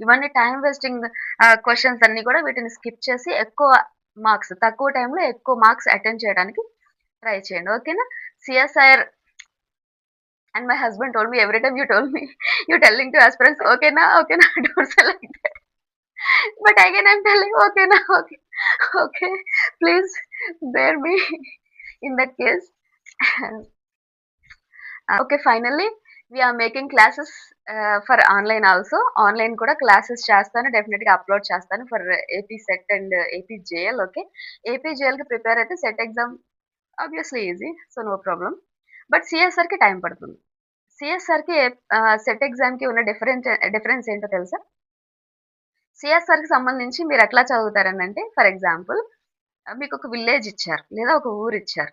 ఇవన్నీ time wasting questions అన్నీ కూడా వీటిని స్కిప్ చేసి ఎక్కువ మార్క్స్ తక్కువ టైంలో ఎక్కువ మార్క్స్ అటెండ్ చేయడానికి ట్రై చేయండి. ఓకేనా? CSIR and my husband told me every time you told me you telling to aspirants ఓకేనా? ఓకేనా? Don't say like that. But again I'm telling okay now, okay. Okay. Please bear me in that case. Okay, finally we are making classes for online also. Online కూడా classes చేస్తాను, definite గా upload చేస్తాను for AP SET and AP JL. Okay, AP JL కి prepare అయితే SET exam obviously easy, so no problem. But CSR కి time పడుతుంది. CSR కి SET exam కి ఉన్న డిఫరెన్స్ ఏంటో తెలుసా? సిఎస్ఆర్ కి సంబంధించి మీరు ఎట్లా చదువుతారని అంటే, ఫర్ ఎగ్జాంపుల్ మీకు ఒక విలేజ్ ఇచ్చారు లేదా ఒక ఊరు ఇచ్చారు.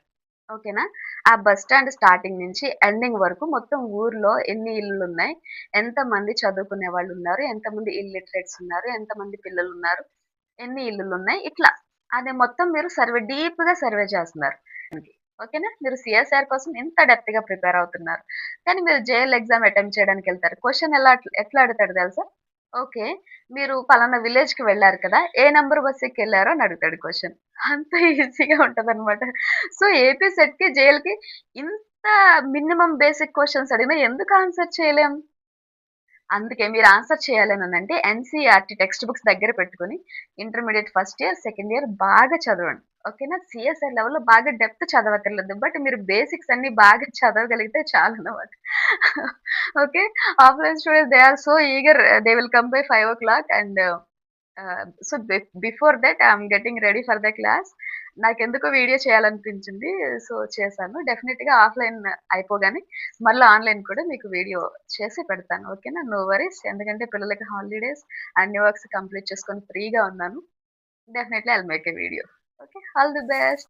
ఓకేనా? ఆ బస్ స్టాండ్ స్టార్టింగ్ నుంచి ఎండింగ్ వరకు మొత్తం ఊర్లో ఎన్ని ఇల్లులు ఉన్నాయి, ఎంతమంది చదువుకునే వాళ్ళు ఉన్నారు, ఎంతమంది ఇల్లిటరేట్స్ ఉన్నారు, ఎంతమంది పిల్లలు ఉన్నారు, ఎన్ని ఇల్లులు ఉన్నాయి, ఇట్లా అది మొత్తం మీరు సర్వే డీప్ గా సర్వే చేస్తున్నారు. ఓకేనా? మీరు సిఎస్ఆర్ కోసం ఇంత డెప్త్ గా ప్రిపేర్ అవుతున్నారు. కానీ మీరు జేఎల్ ఎగ్జామ్ అటెంప్ట్ చేయడానికి వెళ్తారు. క్వశ్చన్ ఎట్లా అడుగుతాడు తెలుసా? ఓకే, మీరు పలానా విలేజ్ కి వెళ్ళారు కదా, ఏ నంబర్ బస్ ఎక్కి వెళ్ళారో అని అడుగుతాడు క్వశ్చన్. అంత ఈజీగా ఉంటది అనమాట. సో ఏపీ సెట్ కి జేఎల్ కి ఇంత మినిమం బేసిక్ క్వశ్చన్స్ అడిగినా ఎందుకు ఆన్సర్ చేయలేం? అందుకే మీరు ఆన్సర్ చేయాలని అంటే ఎన్సీఆర్టీ టెక్స్ట్ బుక్స్ దగ్గర పెట్టుకొని intermediate first year second year బాగా చదవండి. ఓకేనా? సిఎస్ఐ లెవెల్లో బాగా డెప్త్ చదవక్కర్లేదు, బట్ మీరు బేసిక్స్ అన్ని బాగా చదవగలిగితే చాలు అనమాట. Okay, offline students they are so eager, they will come by 5 o'clock and so before that I'm getting ready for the class. నాకెందుకో వీడియో చేయాలనిపించింది, సో చేశాను. డెఫినెట్ గా ఆఫ్లైన్ అయిపోగానే మళ్ళీ ఆన్లైన్ కూడా మీకు వీడియో చేసి పెడతాను. ఓకేనా? No worries. ఎందుకంటే పిల్లలకి హాలిడేస్, అన్ని వర్క్స్ కంప్లీట్ చేసుకొని ఫ్రీగా ఉన్నాను. Definitely I will make a video. Okay, all the best.